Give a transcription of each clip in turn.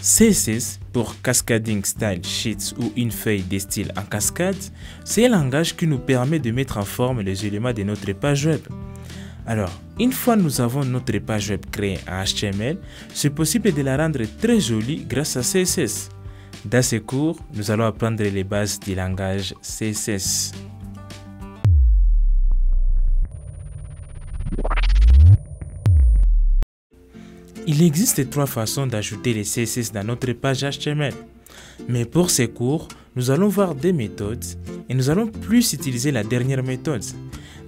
CSS pour Cascading Style Sheets ou une feuille de style en cascade, c'est un langage qui nous permet de mettre en forme les éléments de notre page web. Alors, une fois nous avons notre page web créée en HTML, c'est possible de la rendre très jolie grâce à CSS. Dans ce cours, nous allons apprendre les bases du langage CSS. Il existe trois façons d'ajouter les CSS dans notre page HTML. Mais pour ces cours, nous allons voir des méthodes et nous allons plus utiliser la dernière méthode.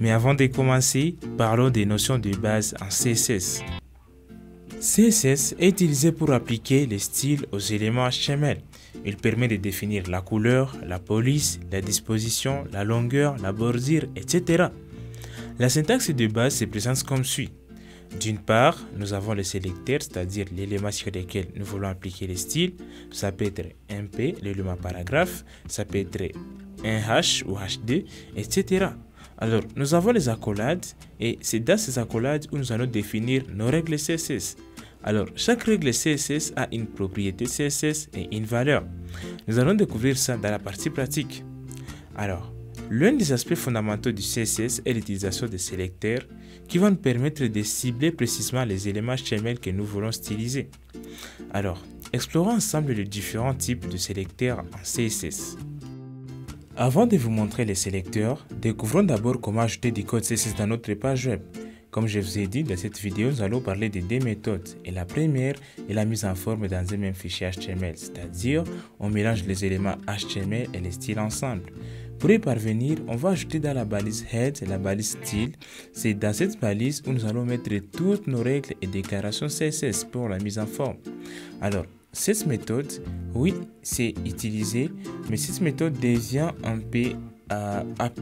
Mais avant de commencer, parlons des notions de base en CSS. CSS est utilisé pour appliquer les styles aux éléments HTML. Il permet de définir la couleur, la police, la disposition, la longueur, la bordure, etc. La syntaxe de base se présente comme suit. D'une part, nous avons le sélecteur, c'est-à-dire l'élément sur lequel nous voulons appliquer les styles. Ça peut être un P, l'élément paragraphe, ça peut être un H ou HD, etc. Alors, nous avons les accolades et c'est dans ces accolades où nous allons définir nos règles CSS. Alors, chaque règle CSS a une propriété CSS et une valeur. Nous allons découvrir ça dans la partie pratique. Alors, l'un des aspects fondamentaux du CSS est l'utilisation des sélecteurs qui vont nous permettre de cibler précisément les éléments HTML que nous voulons styliser. Alors, explorons ensemble les différents types de sélecteurs en CSS. Avant de vous montrer les sélecteurs, découvrons d'abord comment ajouter du code CSS dans notre page web. Comme je vous ai dit, dans cette vidéo, nous allons parler de deux méthodes. Et la première est la mise en forme dans un même fichier HTML, c'est-à-dire on mélange les éléments HTML et les styles ensemble. Pour y parvenir, on va ajouter dans la balise Head la balise Style. C'est dans cette balise où nous allons mettre toutes nos règles et déclarations CSS pour la mise en forme. Alors, cette méthode, oui, c'est utilisé, mais cette méthode devient un peu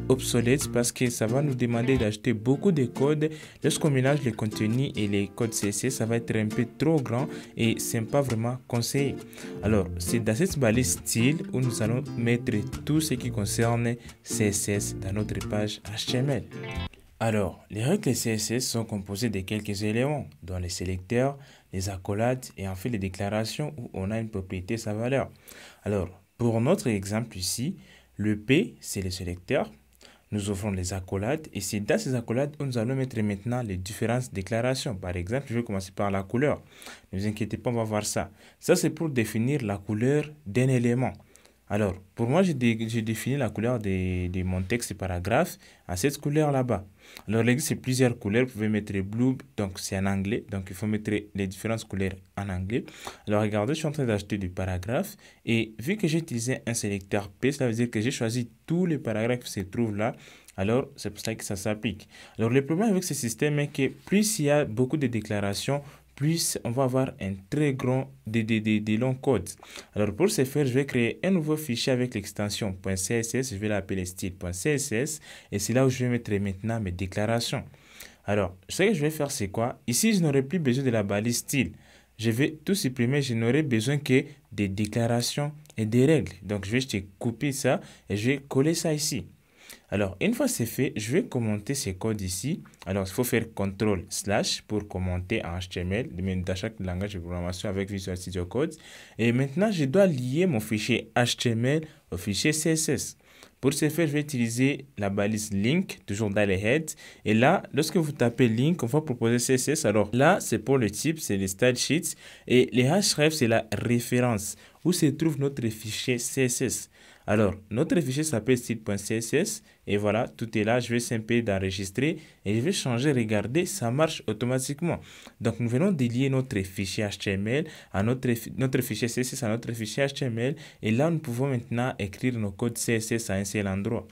obsolète parce que ça va nous demander d'ajouter beaucoup de codes. Lorsqu'on mélange le contenu et les codes CSS, ça va être un peu trop grand et ce n'est pas vraiment conseillé. Alors, c'est dans cette balise style où nous allons mettre tout ce qui concerne CSS dans notre page HTML. Alors, les règles CSS sont composées de quelques éléments, dont les sélecteurs, les accolades et enfin les déclarations où on a une propriété sa valeur. Alors, pour notre exemple ici, le P, c'est le sélecteur. Nous offrons les accolades et c'est dans ces accolades où nous allons mettre maintenant les différentes déclarations. Par exemple, je vais commencer par la couleur. Ne vous inquiétez pas, on va voir ça. Ça, c'est pour définir la couleur d'un élément. Alors, pour moi, j'ai défini la couleur de mon texte paragraphe à cette couleur là-bas. Alors, il existe plusieurs couleurs. Vous pouvez mettre blue, donc c'est en anglais. Donc, il faut mettre les différentes couleurs en anglais. Alors, regardez, je suis en train d'ajouter du paragraphe. Et vu que j'ai utilisé un sélecteur P, cela veut dire que j'ai choisi tous les paragraphes qui se trouvent là. Alors, c'est pour ça que ça s'applique. Alors, le problème avec ce système est que plus il y a beaucoup de déclarations, plus on va avoir un très grand, des longs codes. Alors pour ce faire, je vais créer un nouveau fichier avec l'extension .css, je vais l'appeler style.css et c'est là où je vais mettre maintenant mes déclarations. Alors, ce que je vais faire, c'est quoi? Ici, je n'aurai plus besoin de la balise style. Je vais tout supprimer, je n'aurai besoin que des déclarations et des règles. Donc, je vais juste couper ça et je vais coller ça ici. Alors, une fois c'est fait, je vais commenter ces codes ici. Alors, il faut faire CTRL/ pour commenter en HTML, dans chaque langage de programmation avec Visual Studio Code. Et maintenant, je dois lier mon fichier HTML au fichier CSS. Pour ce faire, je vais utiliser la balise link, toujours dans les heads. Et là, lorsque vous tapez link, on va proposer CSS. Alors là, c'est pour le type, c'est les style sheets. Et les href, c'est la référence où se trouve notre fichier CSS. Alors, notre fichier s'appelle style.css et voilà, tout est là. Je vais simplement d'enregistrer et je vais changer. Regardez, ça marche automatiquement. Donc, nous venons de lier notre fichier HTML à notre fichier CSS à notre fichier HTML et là, nous pouvons maintenant écrire nos codes CSS à un seul endroit.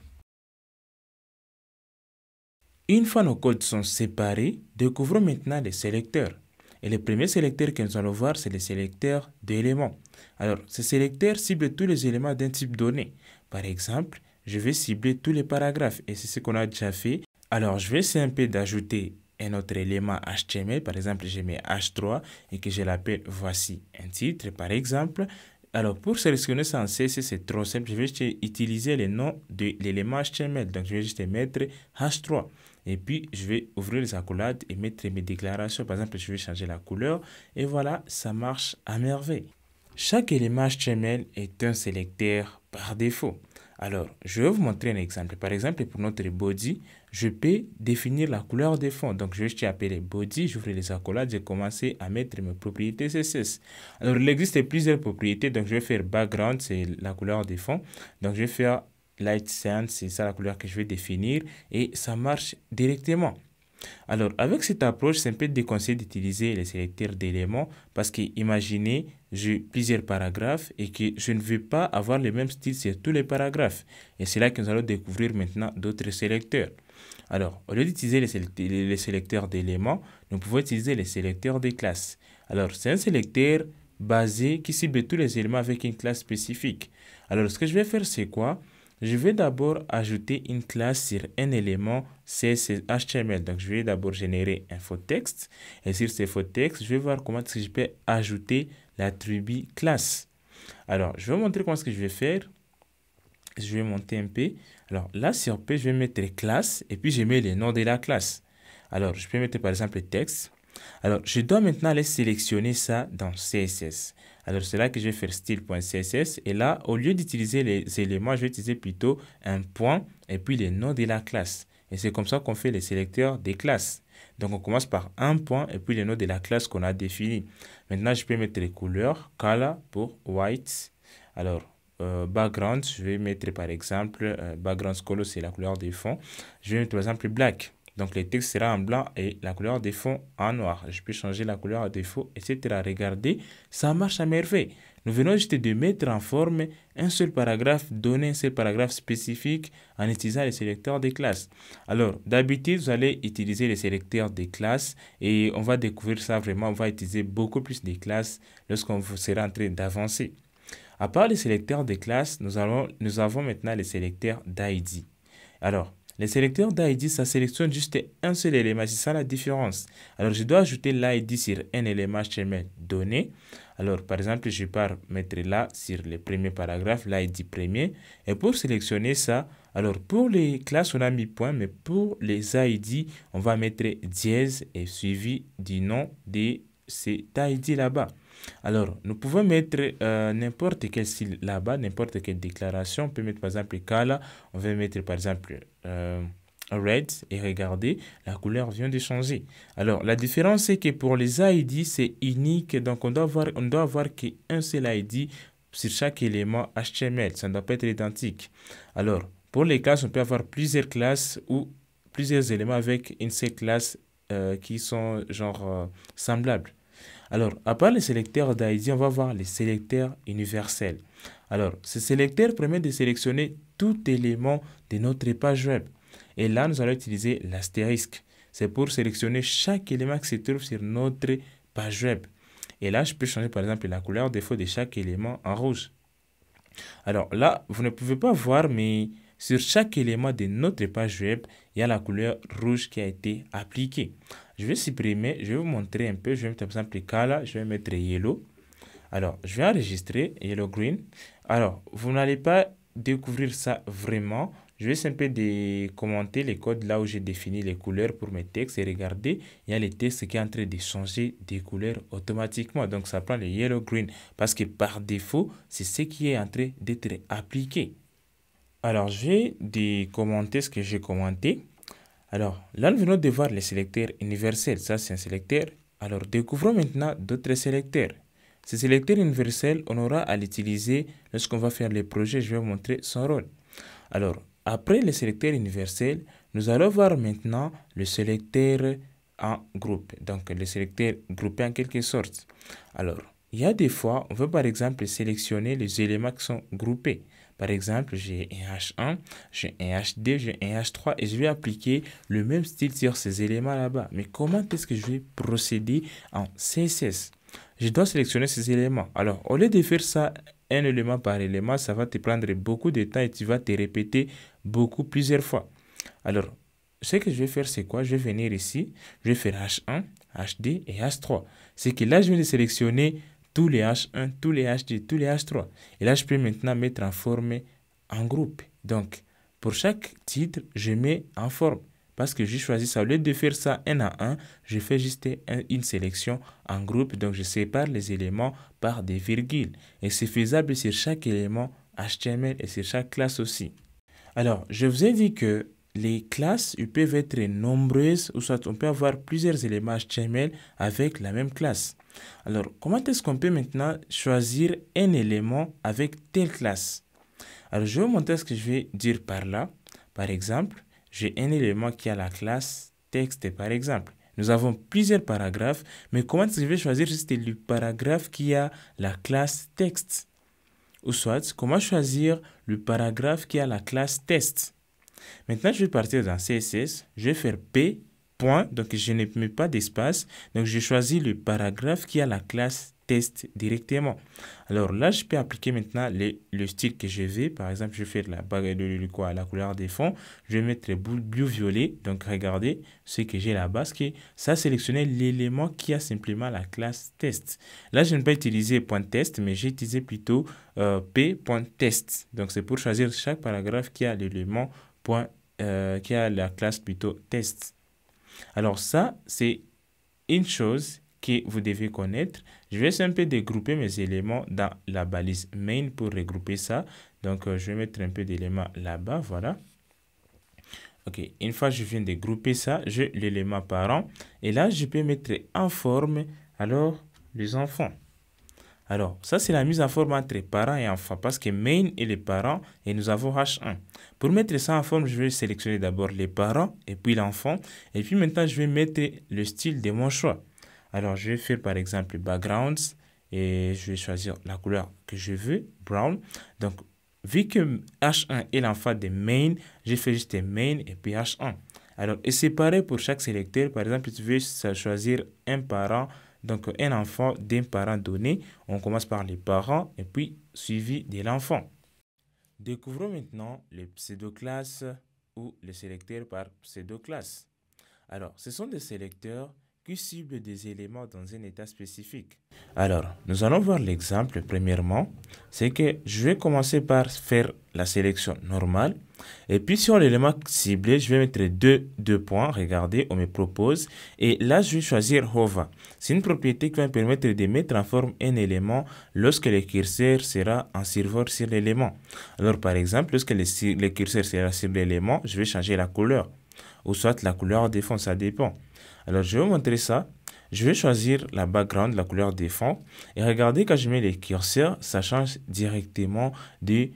Une fois nos codes sont séparés, découvrons maintenant les sélecteurs. Et le premier sélecteur que nous allons voir, c'est le sélecteur d'éléments. Alors, ce sélecteur cible tous les éléments d'un type donné. Par exemple, je vais cibler tous les paragraphes et c'est ce qu'on a déjà fait. Alors, je vais essayer d'ajouter un autre élément HTML. Par exemple, je mets H3 et que je l'appelle voici un titre, par exemple. Alors, pour sélectionner ça en CSS, c'est trop simple. Je vais juste utiliser le nom de l'élément HTML. Donc, je vais juste mettre H3. Et puis, je vais ouvrir les accolades et mettre mes déclarations. Par exemple, je vais changer la couleur. Et voilà, ça marche à merveille. Chaque élément HTML est un sélecteur par défaut. Alors, je vais vous montrer un exemple. Par exemple, pour notre body, je peux définir la couleur de fond. Donc, je vais appeler body, j'ouvre les accolades, j'ai commencé à mettre mes propriétés CSS. Alors, il existe plusieurs propriétés. Donc, je vais faire background, c'est la couleur de fond. Donc, je vais faire light cyan, c'est ça la couleur que je vais définir. Et ça marche directement. Alors, avec cette approche, c'est un peu déconseillé d'utiliser les sélecteurs d'éléments parce que, imaginez, j'ai plusieurs paragraphes et que je ne veux pas avoir le même style sur tous les paragraphes. Et c'est là que nous allons découvrir maintenant d'autres sélecteurs. Alors, au lieu d'utiliser les sélecteurs d'éléments, nous pouvons utiliser les sélecteurs des classes. Alors, c'est un sélecteur basé qui cible tous les éléments avec une classe spécifique. Alors, ce que je vais faire, c'est quoi? Je vais d'abord ajouter une classe sur un élément CSS HTML. Donc, je vais d'abord générer un faux texte. Et sur ce faux texte, je vais voir comment est-ce que je peux ajouter l'attribut classe. Alors, je vais vous montrer comment est-ce que je vais faire. Je vais monter un peu. Alors, là, sur P, je vais mettre classe et puis je mets le nom de la classe. Alors, je peux mettre par exemple texte. Alors, je dois maintenant aller sélectionner ça dans CSS. Alors, c'est là que je vais faire style.css. Et là, au lieu d'utiliser les éléments, je vais utiliser plutôt un point et puis le nom de la classe. Et c'est comme ça qu'on fait les sélecteurs des classes. Donc, on commence par un point et puis le nom de la classe qu'on a défini. Maintenant, je peux mettre les couleurs. Color pour white. Alors, background, je vais mettre par exemple, background color, c'est la couleur des fonds. Je vais mettre par exemple black. Donc, le texte sera en blanc et la couleur des fonds en noir. Je peux changer la couleur des fonds, etc. Regardez, ça marche à merveille. Nous venons juste de mettre en forme un seul paragraphe, donner un seul paragraphe spécifique en utilisant les sélecteurs des classes. Alors, d'habitude, vous allez utiliser les sélecteurs des classes et on va découvrir ça vraiment. On va utiliser beaucoup plus de classes lorsqu'on sera en train d'avancer. À part les sélecteurs des classes, nous avons maintenant les sélecteurs d'ID. Alors, les sélecteurs d'ID, ça sélectionne juste un seul élément. C'est ça la différence. Alors, je dois ajouter l'ID sur un élément HTML donné. Alors, par exemple, je vais mettre là sur le premier paragraphe, l'ID premier. Et pour sélectionner ça, alors pour les classes, on a mis point, mais pour les ID, on va mettre dièse et suivi du nom de cet ID là-bas. Alors, nous pouvons mettre n'importe quel style là-bas, n'importe quelle déclaration. On peut mettre par exemple color. On va mettre par exemple red et regardez, la couleur vient de changer. Alors, la différence c'est que pour les ID, c'est unique. Donc, on doit avoir qu'un seul ID sur chaque élément HTML. Ça ne doit pas être identique. Alors, pour les classes, on peut avoir plusieurs classes ou plusieurs éléments avec une seule classe qui sont genre semblables. Alors, à part les sélecteurs d'ID, on va voir les sélecteurs universels. Alors, ce sélecteur permet de sélectionner tout élément de notre page web. Et là, nous allons utiliser l'astérisque. C'est pour sélectionner chaque élément qui se trouve sur notre page web. Et là, je peux changer par exemple la couleur défaut de chaque élément en rouge. Alors là, vous ne pouvez pas voir, mais sur chaque élément de notre page web, il y a la couleur rouge qui a été appliquée. Je vais supprimer, je vais vous montrer un peu. Je vais mettre par exemple color, je vais mettre yellow. Alors, je vais enregistrer yellow green. Alors, vous n'allez pas découvrir ça vraiment. Je vais simplement commenter les codes là où j'ai défini les couleurs pour mes textes. Et regardez, il y a les textes qui sont en train de changer des couleurs automatiquement. Donc, ça prend le yellow green parce que par défaut, c'est ce qui est en train d'être appliqué. Alors, je vais commenter ce que j'ai commenté. Alors, là, nous venons de voir les sélecteurs universels. Ça, c'est un sélecteur. Alors, découvrons maintenant d'autres sélecteurs. Ce sélecteur universel, on aura à l'utiliser lorsqu'on va faire les projets. Je vais vous montrer son rôle. Alors, après le sélecteur universel, nous allons voir maintenant le sélecteur en groupe. Donc, le sélecteur groupé en quelque sorte. Alors, il y a des fois, on veut par exemple sélectionner les éléments qui sont groupés. Par exemple, j'ai un H1, j'ai un HD, j'ai un H3 et je vais appliquer le même style sur ces éléments là-bas. Mais comment est-ce que je vais procéder en CSS? Je dois sélectionner ces éléments. Alors, au lieu de faire ça un élément par élément, ça va te prendre beaucoup de temps et tu vas te répéter plusieurs fois. Alors, ce que je vais faire, c'est quoi? Je vais venir ici, je vais faire H1, HD et H3. C'est que là, je viens de sélectionner tous les H1, tous les HD, tous les H3. Et là, je peux maintenant mettre en forme en groupe. Donc, pour chaque titre, je mets en forme. parce que j'ai choisi ça. Au lieu de faire ça un à un, je fais juste une sélection en groupe. Donc, je sépare les éléments par des virgules. Et c'est faisable sur chaque élément HTML et sur chaque classe aussi. Alors, je vous ai dit que les classes ils peuvent être nombreuses ou soit on peut avoir plusieurs éléments HTML avec la même classe. Alors, comment est-ce qu'on peut maintenant choisir un élément avec telle classe? Alors, je vais vous montrer ce que je vais dire par là. Par exemple, j'ai un élément qui a la classe texte, par exemple. Nous avons plusieurs paragraphes, mais comment est-ce que je vais choisir juste le paragraphe qui a la classe texte? Ou soit, comment choisir le paragraphe qui a la classe test? Maintenant, je vais partir dans CSS, je vais faire P, point, donc je ne mets pas d'espace, donc je choisis le paragraphe qui a la classe test directement. Alors là, je peux appliquer maintenant le style que je veux. Par exemple, je vais faire la couleur des fonds. Je vais mettre bleu-violet. Donc, regardez ce que j'ai là-bas. Ça a sélectionné l'élément qui a simplement la classe test. Là, je ne vais pas utiliser .test, mais j'ai utilisé plutôt p.test. Donc, c'est pour choisir chaque paragraphe qui a l'élément qui a la classe plutôt test. Alors, ça, c'est une chose que vous devez connaître. Je vais un peu dégrouper mes éléments dans la balise main pour regrouper ça. Donc, je vais mettre un peu d'éléments là-bas, voilà. Ok, une fois que je viens de grouper ça, j'ai l'élément parent. Et là, je peux mettre en forme, alors, les enfants. Alors, ça, c'est la mise en forme entre parents et enfants parce que main est les parents et nous avons H1. Pour mettre ça en forme, je vais sélectionner d'abord les parents et puis l'enfant. Et puis maintenant, je vais mettre le style de mon choix. Alors, je vais faire par exemple backgrounds et je vais choisir la couleur que je veux, brown. Donc, vu que H1 est l'enfant de main, je fais juste main et puis H1. Alors, et c'est pareil pour chaque sélecteur. Par exemple, tu veux choisir un parent, donc un enfant d'un parent donné. On commence par les parents et puis suivi de l'enfant. Découvrons maintenant les pseudo-classes ou les sélecteurs par pseudo-classe. Alors, ce sont des sélecteurs qui ciblent des éléments dans un état spécifique. Alors, nous allons voir l'exemple. Premièrement, c'est que je vais commencer par faire la sélection normale. Et puis, sur l'élément ciblé, je vais mettre deux points. Regardez, on me propose. Et là, je vais choisir hover. C'est une propriété qui va me permettre de mettre en forme un élément lorsque le curseur sera en survol sur l'élément. Alors, par exemple, lorsque le curseur sera sur l'élément, je vais changer la couleur. Ou soit la couleur des fonds, ça dépend. Alors, je vais vous montrer ça. Je vais choisir la background, la couleur des fonds. Et regardez, quand je mets les curseurs, ça change directement de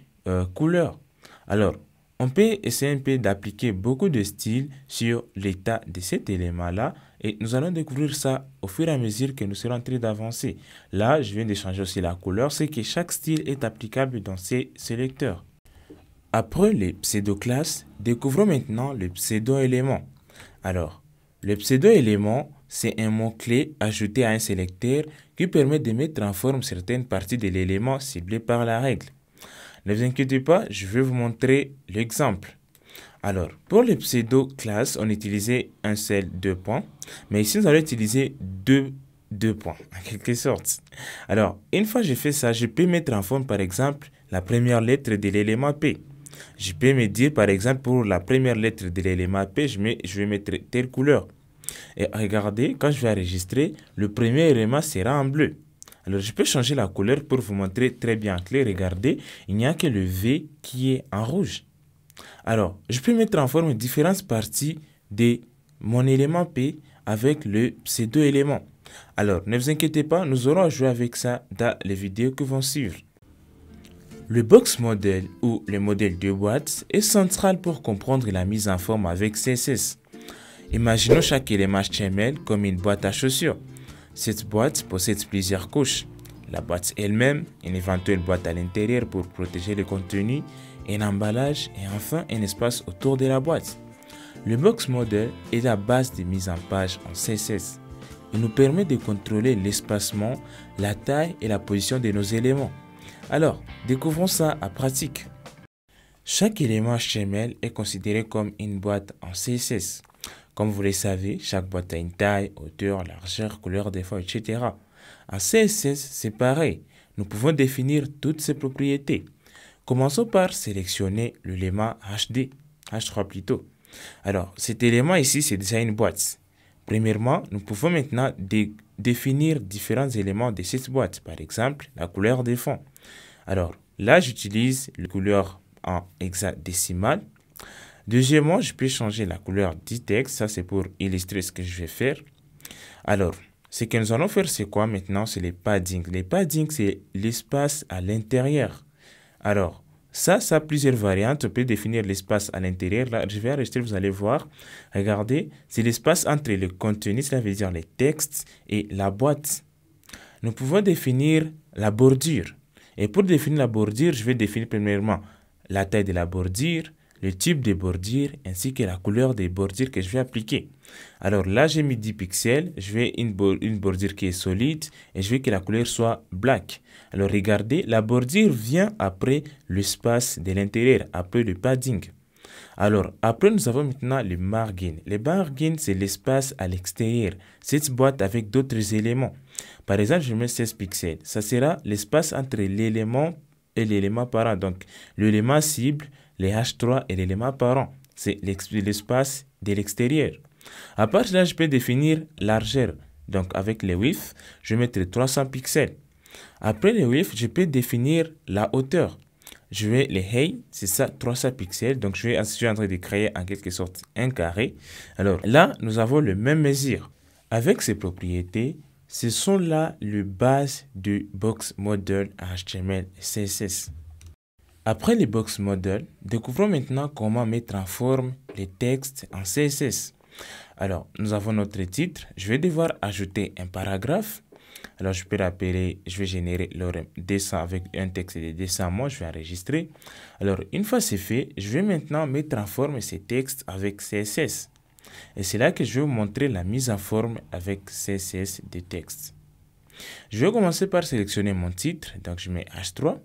couleur. Alors, on peut essayer un peu d'appliquer beaucoup de styles sur l'état de cet élément-là. Et nous allons découvrir ça au fur et à mesure que nous serons en train d'avancer. Là, je viens de changer aussi la couleur. C'est que chaque style est applicable dans ces sélecteurs. Après les pseudo-classes, découvrons maintenant le pseudo-élément. Alors, le pseudo-élément, c'est un mot-clé ajouté à un sélecteur qui permet de mettre en forme certaines parties de l'élément ciblé par la règle. Ne vous inquiétez pas, je vais vous montrer l'exemple. Alors, pour les pseudo-classes, on utilisait un seul 2 points, mais ici, nous allons utiliser deux points, en quelque sorte. Alors, une fois que j'ai fait ça, je peux mettre en forme, par exemple, la première lettre de l'élément P. Je peux me dire, par exemple, pour la première lettre de l'élément P, je vais mettre telle couleur. Et regardez, quand je vais enregistrer, le premier élément sera en bleu. Alors, je peux changer la couleur pour vous montrer très bien clair. Regardez, il n'y a que le V qui est en rouge. Alors, je peux mettre en forme différentes parties de mon élément P avec le pseudo-élément. Alors, ne vous inquiétez pas, nous aurons à jouer avec ça dans les vidéos qui vont suivre. Le box model ou le modèle de boîte est central pour comprendre la mise en forme avec CSS. Imaginons chaque élément HTML comme une boîte à chaussures. Cette boîte possède plusieurs couches. La boîte elle-même, une éventuelle boîte à l'intérieur pour protéger le contenu, un emballage et enfin un espace autour de la boîte. Le box model est la base de mise en page en CSS. Il nous permet de contrôler l'espacement, la taille et la position de nos éléments. Alors, découvrons ça à pratique. Chaque élément HTML est considéré comme une boîte en CSS. Comme vous le savez, chaque boîte a une taille, hauteur, largeur, couleur, défaut, etc. En CSS, c'est pareil. Nous pouvons définir toutes ces propriétés. Commençons par sélectionner l'élément HD, H3 plutôt. Alors, cet élément ici, c'est déjà une boîte. Premièrement, nous pouvons maintenant définir différents éléments de cette boîte. Par exemple, la couleur des fonds. Alors, là, j'utilise la couleur en hexadécimal. Deuxièmement, je peux changer la couleur du texte. Ça, c'est pour illustrer ce que je vais faire. Alors, ce que nous allons faire, c'est quoi maintenant? C'est les paddings. Les paddings, c'est l'espace à l'intérieur. Alors, ça a plusieurs variantes. On peut définir l'espace à l'intérieur. Là, je vais arrêter, vous allez voir. Regardez, c'est l'espace entre le contenu, cela veut dire les textes, et la boîte. Nous pouvons définir la bordure. Et pour définir la bordure, je vais définir premièrement la taille de la bordure, le type de bordure, ainsi que la couleur des bordures que je vais appliquer. Alors là, j'ai mis 10 pixels. Je vais une bordure qui est solide et je veux que la couleur soit black. Alors regardez, la bordure vient après l'espace de l'intérieur, après le padding. Alors, après, nous avons maintenant le margin. Le margin, c'est l'espace à l'extérieur. Cette boîte avec d'autres éléments. Par exemple, je mets 16 pixels. Ça sera l'espace entre l'élément et l'élément parent. Donc, l'élément cible, les H3 et l'élément parent. C'est l'espace de l'extérieur. À part de là, je peux définir largeur. Donc, avec le width, je vais mettre 300 pixels. Après le width, je peux définir la hauteur. Je vais les height, c'est ça, 300 pixels. Donc, je suis en train de créer en quelque sorte un carré. Alors, là, nous avons le même mesure. Avec ces propriétés, ce sont là les bases du box model HTML et CSS. Après les box model, découvrons maintenant comment mettre en forme les textes en CSS. Alors, nous avons notre titre. Je vais devoir ajouter un paragraphe. Alors, je peux l'appeler, je vais générer le dessin avec un texte de dessin. Moi, je vais enregistrer. Alors, une fois c'est fait, je vais maintenant mettre en forme ces textes avec CSS. Et c'est là que je vais vous montrer la mise en forme avec CSS des textes. Je vais commencer par sélectionner mon titre. Donc, je mets H3.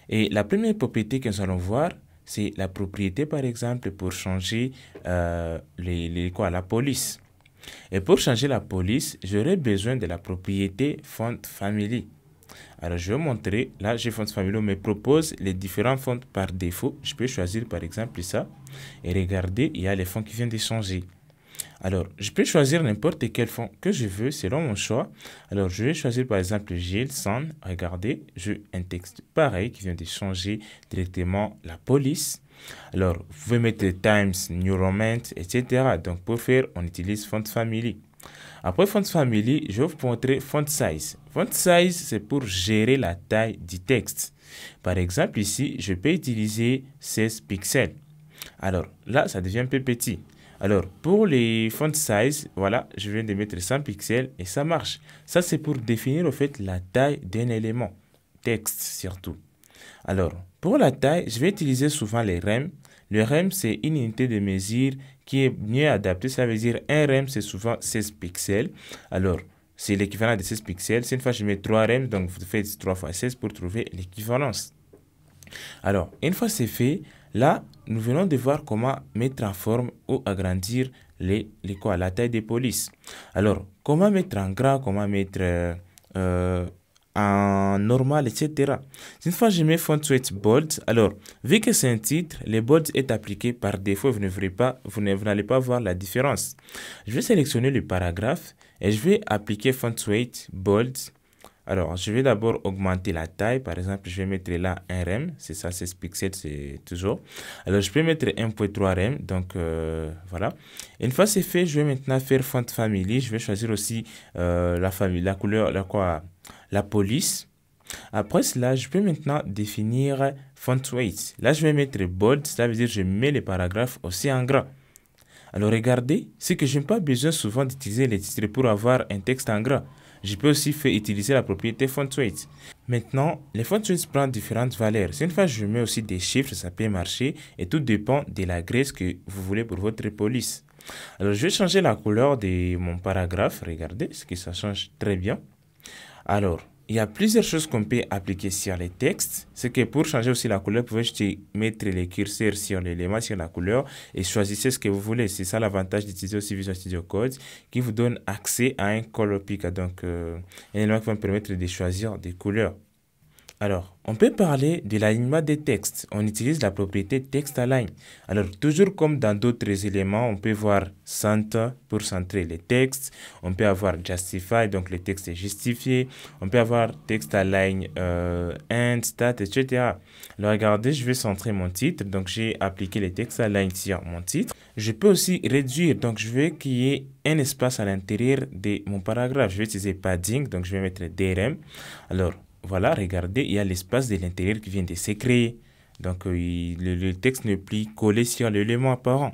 Et la première propriété que nous allons voir, c'est la propriété, par exemple, pour changer la police. Et pour changer la police, j'aurai besoin de la propriété font family. Alors, je vais montrer. Là, j'ai font family, on me propose les différents fonts par défaut. Je peux choisir, par exemple, ça. Et regardez, il y a les fonds qui viennent de changer. Alors, je peux choisir n'importe quel fond que je veux selon mon choix. Alors, je vais choisir par exemple Gilles Sand. Regardez, j'ai un texte pareil qui vient de changer directement la police. Alors, vous pouvez mettre Times New Roman, etc. Donc, pour faire, on utilise Font Family. Après Font Family, je vais vous montrer Font Size. Font Size, c'est pour gérer la taille du texte. Par exemple, ici, je peux utiliser 16 pixels. Alors, là, ça devient un peu petit. Alors, pour les font size, voilà, je viens de mettre 100 pixels et ça marche. Ça, c'est pour définir, au fait, la taille d'un élément, texte surtout. Alors, pour la taille, je vais utiliser souvent les rem. Le rem, c'est une unité de mesure qui est mieux adaptée. Ça veut dire, un rem, c'est souvent 16 pixels. Alors, c'est l'équivalent de 16 pixels. C'est une fois que je mets 3 rem, donc vous faites 3 fois 16 pour trouver l'équivalence. Alors, une fois c'est fait, là, nous venons de voir comment mettre en forme ou agrandir la taille des polices. Alors, comment mettre en gras, comment mettre en normal, etc. Une fois je mets font weight bold, alors, vu que c'est un titre, le bold est appliqué par défaut, vous n'allez pas voir la différence. Je vais sélectionner le paragraphe et je vais appliquer font weight bold. Alors, je vais d'abord augmenter la taille. Par exemple, je vais mettre là 1 rem. C'est ça, 16 pixels, c'est toujours. Alors, je peux mettre 1.3 rem. Donc, voilà. Une fois c'est fait, je vais maintenant faire font family. Je vais choisir aussi la famille, la couleur, la police. Après cela, je peux maintenant définir font weight. Là, je vais mettre bold. Ça veut dire que je mets les paragraphes aussi en gras. Alors, regardez, c'est que je n'ai pas besoin souvent d'utiliser les titres pour avoir un texte en gras. Je peux aussi utiliser la propriété font weight. Maintenant, les font weight prennent différentes valeurs. Si une fois je mets aussi des chiffres, ça peut marcher et tout dépend de la graisse que vous voulez pour votre police. Alors, je vais changer la couleur de mon paragraphe. Regardez, ce que ça change très bien. Alors, il y a plusieurs choses qu'on peut appliquer sur les textes. C'est que pour changer aussi la couleur, vous pouvez juste mettre les curseurs sur l'élément, sur la couleur et choisissez ce que vous voulez. C'est ça l'avantage d'utiliser aussi Visual Studio Code qui vous donne accès à un color picker. Donc, un élément qui va me permettre de choisir des couleurs. Alors, on peut parler de l'alignement des textes. On utilise la propriété text align. Alors, toujours comme dans d'autres éléments, on peut voir center pour centrer les textes. On peut avoir justify, donc le texte est justifié. On peut avoir text align end, stat, etc. Alors, regardez, je vais centrer mon titre. Donc, j'ai appliqué les text align sur mon titre. Je peux aussi réduire. Donc, je veux qu'il y ait un espace à l'intérieur de mon paragraphe. Je vais utiliser padding. Donc, je vais mettre DRM. Alors, voilà, regardez, il y a l'espace de l'intérieur qui vient de se créer. Donc, le texte n'est plus collé sur l'élément apparent.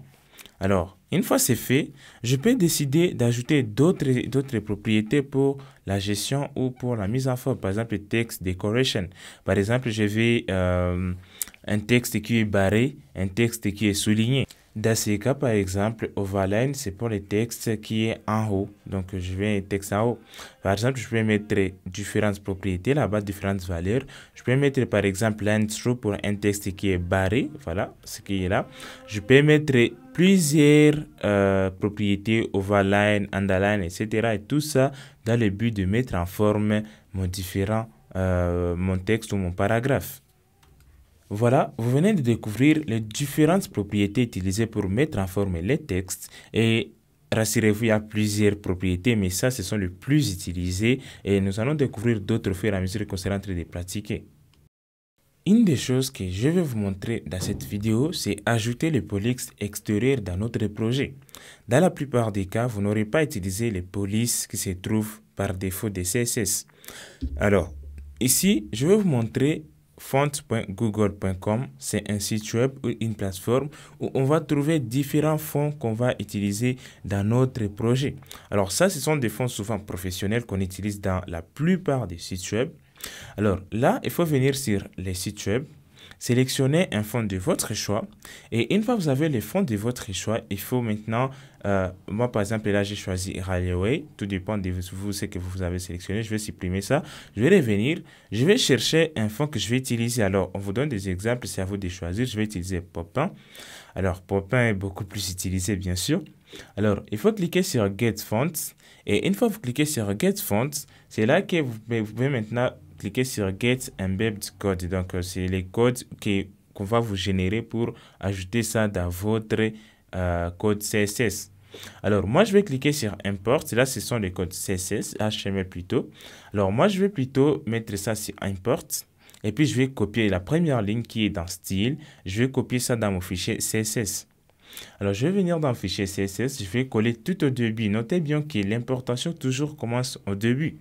Alors, une fois c'est fait, je peux décider d'ajouter d'autres propriétés pour la gestion ou pour la mise en forme. Par exemple, le text decoration. Par exemple, je vais un texte qui est barré, un texte qui est souligné. Dans ces cas, par exemple, overline, c'est pour le texte qui est en haut. Donc, je vais un texte en haut. Par exemple, je peux mettre différentes propriétés, là-bas, différentes valeurs. Je peux mettre, par exemple, line through pour un texte qui est barré. Voilà, ce qui est là. Je peux mettre plusieurs propriétés, overline, underline, etc. Et tout ça dans le but de mettre en forme mon texte ou mon paragraphe. Voilà, vous venez de découvrir les différentes propriétés utilisées pour mettre en forme les textes et rassurez-vous, il y a plusieurs propriétés, mais ça, ce sont les plus utilisées et nous allons découvrir d'autres au fur et à mesure qu'on sera en train de pratiquer. Une des choses que je vais vous montrer dans cette vidéo, c'est ajouter les polices extérieures dans notre projet. Dans la plupart des cas, vous n'aurez pas utilisé les polices qui se trouvent par défaut des CSS. Alors, ici, je vais vous montrer font.google.com, c'est un site web ou une plateforme où on va trouver différents fonds qu'on va utiliser dans notre projet. Alors ça, ce sont des fonds souvent professionnels qu'on utilise dans la plupart des sites web. Alors là, il faut venir sur les sites web, sélectionner un fond de votre choix et une fois que vous avez les fonds de votre choix, il faut maintenant, moi par exemple là j'ai choisi Railway, tout dépend de vous ce que vous avez sélectionné, je vais supprimer ça, je vais revenir, je vais chercher un fond que je vais utiliser. Alors on vous donne des exemples, c'est à vous de choisir, je vais utiliser Popin. Alors Popin est beaucoup plus utilisé bien sûr. Alors il faut cliquer sur Get Fonts et une fois que vous cliquez sur Get Fonts, c'est là que vous pouvez maintenant cliquez sur Get Embedded Code. Donc, c'est les codes qu'on va vous générer pour ajouter ça dans votre code CSS. Alors, moi, je vais cliquer sur Import. Là, ce sont les codes CSS, HTML plutôt. Alors, moi, je vais plutôt mettre ça sur Import. Et puis, je vais copier la première ligne qui est dans Style. Je vais copier ça dans mon fichier CSS. Alors, je vais venir dans le fichier CSS. Je vais coller tout au début. Notez bien que l'importation toujours commence au début.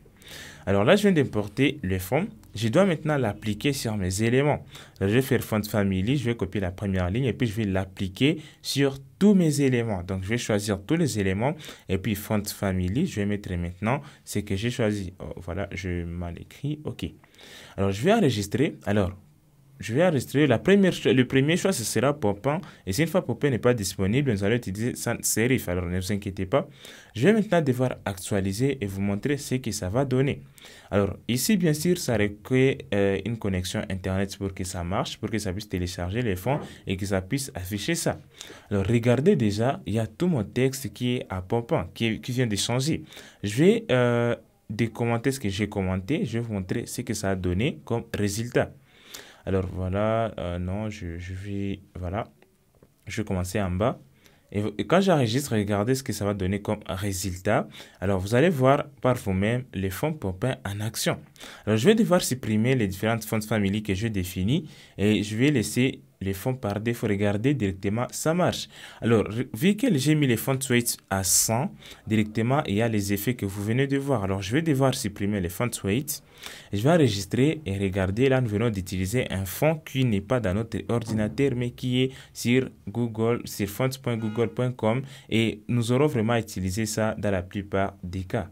Alors là, je viens d'importer le fond. Je dois maintenant l'appliquer sur mes éléments. Alors, je vais faire Font Family, je vais copier la première ligne et puis je vais l'appliquer sur tous mes éléments. Donc, je vais choisir tous les éléments et puis Font Family, je vais mettre maintenant ce que j'ai choisi. Oh, voilà, je mal écrit. OK. Alors, je vais enregistrer. Alors, je vais enregistrer le premier choix, ce sera Popin. Et si une fois Popin n'est pas disponible, nous allons utiliser sans serif. Alors, ne vous inquiétez pas. Je vais maintenant devoir actualiser et vous montrer ce que ça va donner. Alors, ici, bien sûr, ça requiert une connexion Internet pour que ça marche, pour que ça puisse télécharger les fonds et que ça puisse afficher ça. Alors, regardez déjà, il y a tout mon texte qui est à Popin, qui vient de changer. Je vais décommenter ce que j'ai commenté. Je vais vous montrer ce que ça a donné comme résultat. Alors voilà, non, je vais commencer en bas. Et quand j'enregistre, regardez ce que ça va donner comme résultat. Alors, vous allez voir par vous-même les fonds Popin en action. Alors, je vais devoir supprimer les différentes fonts family que je définis et je vais laisser les fonds par défaut. Regardez directement, ça marche. Alors, vu que j'ai mis les font weight à 100, directement, il y a les effets que vous venez de voir. Alors, je vais devoir supprimer les font weight. Je vais enregistrer et regardez, là, nous venons d'utiliser un fond qui n'est pas dans notre ordinateur, mais qui est sur Google, sur fonts.google.com et nous aurons vraiment utilisé ça dans la plupart des cas.